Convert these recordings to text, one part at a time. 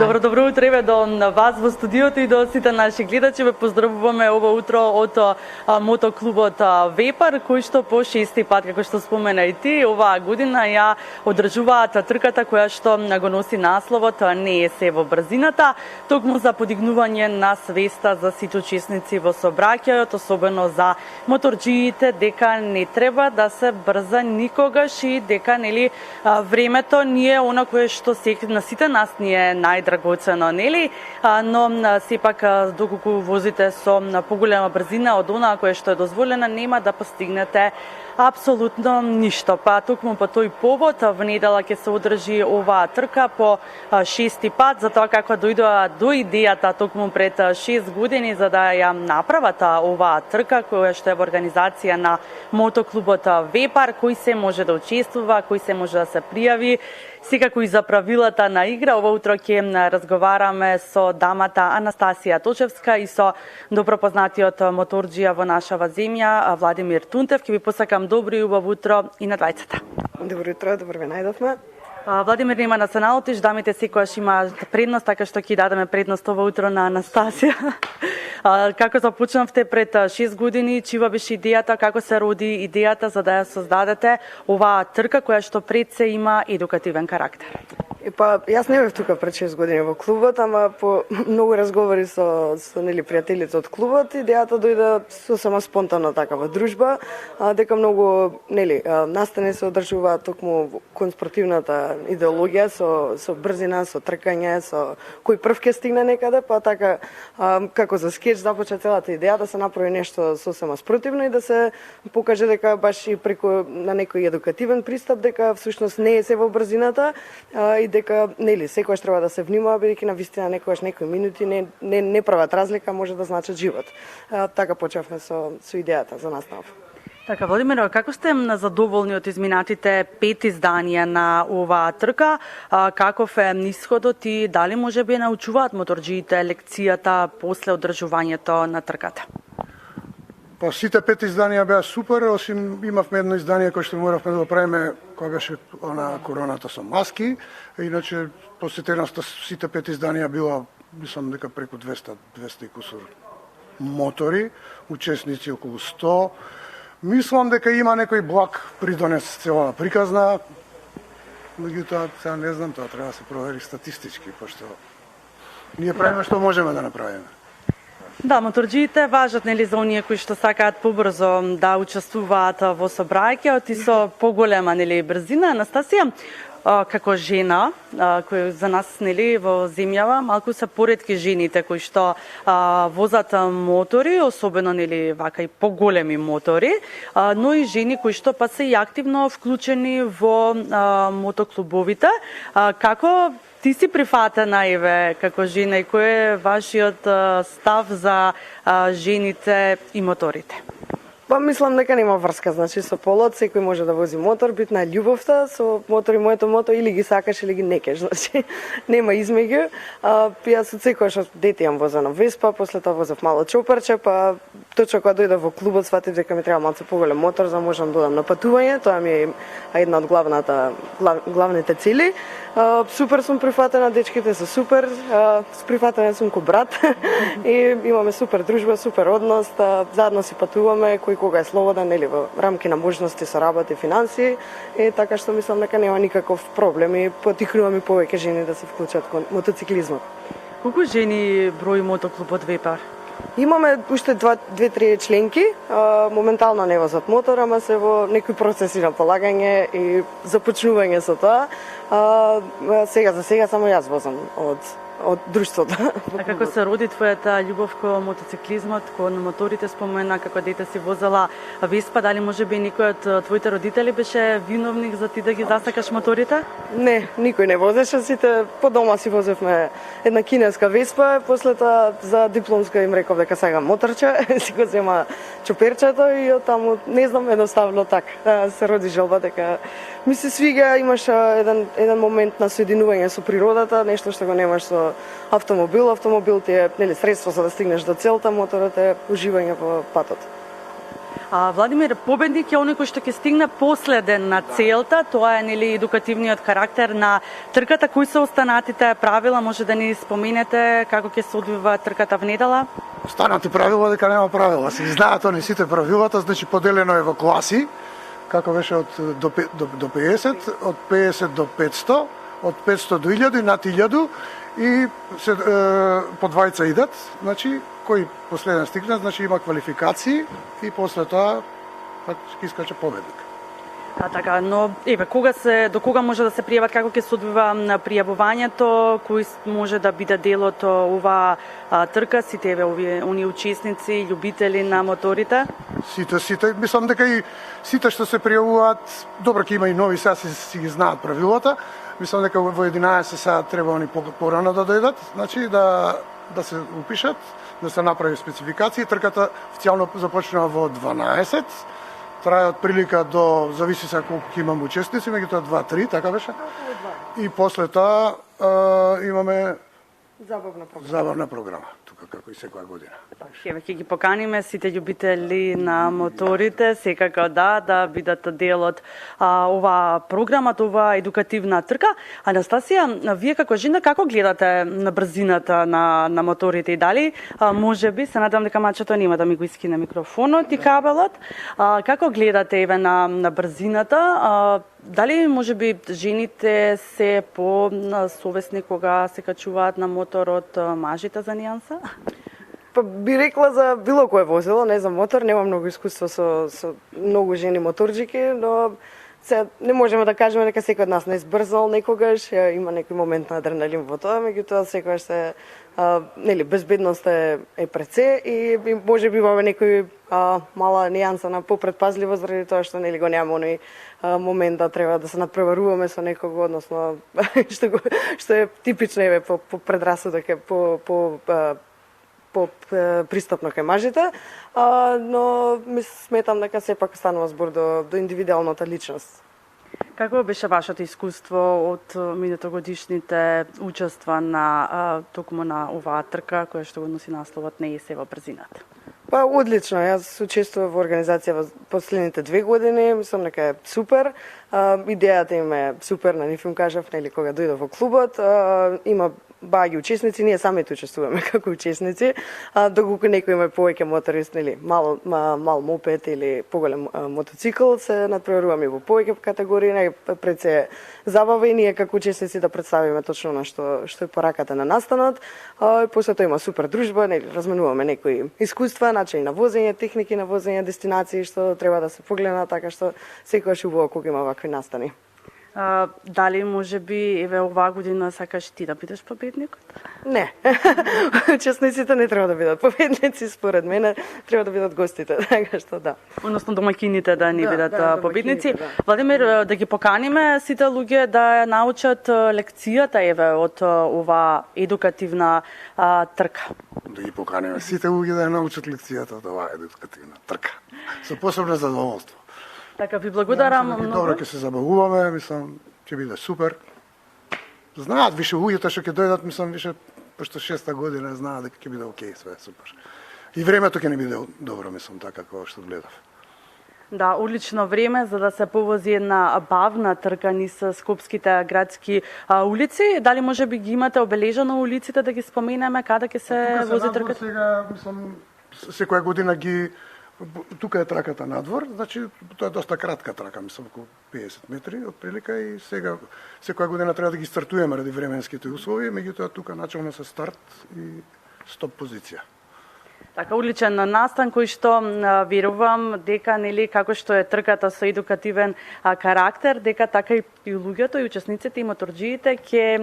Добро утро еве до вас во студиото и до сите наши гледачи. Ве поздравуваме ова утро од мотоклубот Вепар, кој што по 6-ти пат, како што спомена и ти, оваа година ја одржуваат трката која што го носи насловот "Не е се во брзината", токму за подигнување на свеста за сите учесници во сообраќајот, особено за моторџиите, дека не треба да се брза никогаш и дека времето не е она кое што на сите нас ни е најдрагоцено, нели? Но сепак доколку возите со поголема брзина од онаа која што е дозволена, нема да постигнете апсолутно ништо. Па токму по тој повод во недела ќе се одржи оваа трка по 6-ти пат, затоа како дојдоа до идејата токму пред 6 години за да ја направат оваа трка која што е во организација на мотоклубот Вепар, кој се може да учествува, кој се може да се пријави. Секако и за правилата на игра, ова утро ќе разговараме со дамата Анастасија Точевска и со добро познатиот моторџија во нашава земја Владимир Тунтев. Ќе ви посакам добро и убаво утро и на двајцата. Добро утро, добро ве најдовме. Владимир, нема да се наутиш, дамите секојаш има предност, така што ќе дадеме предност ова утро на Анастасија. Како започнавте пред 6 години, чива беше идејата, како се роди идејата за да ја создадете оваа трка која што пред се има едукативен карактер? Јас не бев тука пред 6 години во клубот, ама по многу разговори со пријателите од клубот, идејата дојде сосема спонтано така во дружба, дека многу настани се одржуваат токму кон спортивната идеологија со брзина, со тркање, со кој прв ќе стигне некаде, па така како за скеч започна целата идеја да се направи нешто сосема спротивно и да се покаже дека баш и преку на некој едукативен пристап дека всушност не е се во брзината и дека секогаш треба да се внимава бидејќи на вистина некои минути не прават разлика, може да значат живот. Така почнавме со идејата за настав. Така, Владимир, како сте задоволни од изминатите 5 изданија на оваа трка? Каков е исходот и дали може би научуваат моторџиите лекцијата после одржувањето на трката? Сите 5 изданија беа супер, осим имавме едно издание кое што моравме да го правиме кога беше короната со маски, иначе посетеноста сите 5 изданија била, мислам дека преку 200 и кусур мотори, учесници околу 100. Мислам дека има некој благ придонес целата приказна, меѓутоа сега не знам, тоа треба да се провери статистички, пошто ние правиме што можеме да направиме. Да, моторџиите важат за оние кои што сакаат побрзо да учествуваат во сообраќајот и со поголема брзина. Анастасија, како жена, кој за нас во земјава малку се поретки жените кои што возат мотори, особено вака и поголеми мотори, но и жени кои што па се и активно вклучени во мотоклубовите. Како ти си прифатена, Еве, како жена и кој е вашиот став за жените и моторите? Мислам дека нема врска, со полот секој може да вози мотор, битна е љубовта со мотор и моето мото, или ги сакаш или ги некеш, нема измеѓу. Јас од секојаш од дете јам возена Веспа, после тоа возев мало чоперче, па точно кога дојдов во клубот сватив дека ми треба малку поголем мотор за да можам да одам на патување, тоа ми е една од главните цели. Супер сум прифатена, дечките се супер, прифатена сум ко брат и имаме супер дружба, супер однос, заедно си патуваме, кој кога е слободен, во рамки на можности со работа и финансии, и така што мислам дека нема никаков проблем и потикнувам и повеќе жени да се вклучат кон мотоциклизмот. Колку жени брои мотоклубот Вепар? Имаме уште 2-3 членки, моментално не возат мотор, ама се во некои процеси на полагање и започнување со тоа. За сега само јас возам од друштвото. А како се роди твојата љубов кон мотоциклизмот, кон моторите? Спомена како дете си возела Веспа, дали може би некој од твоите родители беше виновник за ти да ги засакаш моторите? Не, никој не возеше, сите по дома си возевме една кинеска Веспа, после тоа за дипломска им реков дека сакам моторче, си го зема чоперчето и од таму, не знам, едноставно така се роди желба дека ми се свига, имаш еден момент на соединување со природата, нешто што го немаш со автомобил. Автомобил ти е средство за да стигнеш до целта, моторот е уживање во патот. Владимир, победник е оној кој што ќе стигне последен на целта, тоа е нели едукативниот карактер на трката. Кои се останатите правила, може да ни споменете како ќе се одвива трката в недела? Останати правила дека нема правила. Се знаат они сите правилата, значи поделено е во класи, како беше од до 50, од 50 до 500, од 500 до 1000 и над 1000 и се, по двајца идат, значи кој последен стигне, значи има квалификации и после тоа ќе искаче победник. Така, но еве до кога може да се пријават, како ќе се одвива пријавувањето, кој може да биде дел од оваа трка, сите еве оние учесници, љубители на моторите? Сите, мислам дека и сите што се пријавуваат, добро ќе има и нови, сега си ги знаат правилата. Мислам дека во 11 саат треба они порано да дојдат, значи да се упишат, да се направи спецификации. Трката официјално започнува во 12, трае од прилика до, зависи се колку ќе имаме учесници, меѓутоа 2-3, така беше. И после тоа имаме забавна програма, тука како и секоја година. Еве ќе ги поканиме сите љубители на моторите, секако да бидат дел од оваа програма, оваа едукативна трка. Анастасија, вие како жена како гледате на брзината на моторите и дали можеби, се надам дека мачето нема да ми го искине микрофонот и кабелот, како гледате еве на брзината? Дали можеби жените се по-совесни кога се качуваат на мотор од мажите за нијанса? Па би рекла за било кое возило, не за мотор, немам многу искуство со многу жени моторџики, но се не можеме да кажеме дека секој од нас не избрзнал некогаш, има некој момент на адреналин во тоа, меѓутоа секогаш се нели безбедност е пред се и можеби имаме некој мала нијанса на попредпазливост заради тоа што нели го немаме оној момент да треба да се надпреваруваме со некого, односно што е типично еве по предрасудок е по пристапно кај мажите, но сметам дека сепак станува збор до индивидуалната личност. Како беше вашето искуство од минатогодишните учества на токму на оваа трка која што го носи насловот "Не е се во брзината"? Па одлично, јас учествував во организација во последните 2 години, мислам дека е супер. Идејата им е супер, на нив им кажав, нели кога дојдов во клубот, има баѓи учесници, ние самите учествуваме како учесници, доколку некој има повеќе моторист, нели мал мопед или поголем мотоцикл, се надпреваруваме во повеќе категории, пред се забава и ние како учесници да представиме точно она што е пораката на настанот. После тоа има супер дружба, нели разменуваме некои искуства, начини на возење, техники на возење, дестинации што треба да се погледнат, така што секогаш убаво кога има вакви настани. Дали можеби еве оваа година сакаш ти да бидеш победникот? Не. Учесниците не треба да бидат победници, според мене треба да бидат гостите, така што да. Односно домаќините да не бидат победници. Владимир, да ги поканиме сите луѓе да научат лекцијата еве од оваа едукативна трка. Да ги поканиме сите луѓе да научат лекцијата од оваа едукативна трка. Со посебно задоволство. Така, ви благодарам многу. Добро ќе се забавуваме, мислам, ќе биде супер. Знаат више луѓето што ќе дојдат, мислам, више пошто 6-та година знаат дека ќе биде окей, све супер. И времето ќе не биде добро, мислам, така како што гледав. Да, одлично време за да се повози една бавна трка низ скопските градски улици. Дали може би ги имате обележано улиците да ги споменеме каде ќе се вози трката? Сега, мислам, секоја година тука е траката надвор, значи тоа е доста кратка трака, мислам околу 50 метри од прилика и сега секоја година треба да ги стартуваме ради временските услови, меѓутоа тука начално се старт и стоп позиција. Така, одличен настан кој што верувам дека нели како што е трката со едукативен карактер, дека така и луѓето и учесниците и моторџиите ќе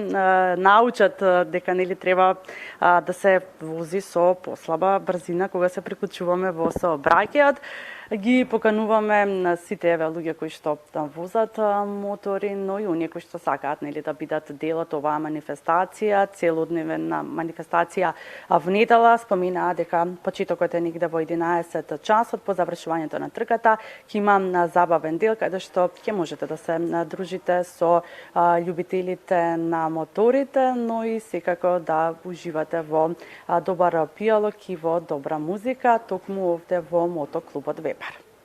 научат дека нели треба да се вози со послаба брзина кога се приклучуваме во сообраќајот. Ги покануваме на сите еве луѓе кои што возат мотори, но и оние кои што сакаат нели да бидат дел од оваа манифестација, целодневна манифестација во недела. Споминаа дека почетокот е негде во 11 часот по завршувањето на трката. Ќе има забавен дел каде што ќе можете да се дружите со љубителите на моторите, но и секако да уживате во добар пијалок и во добра музика, токму овде во мотоклубот Вепар.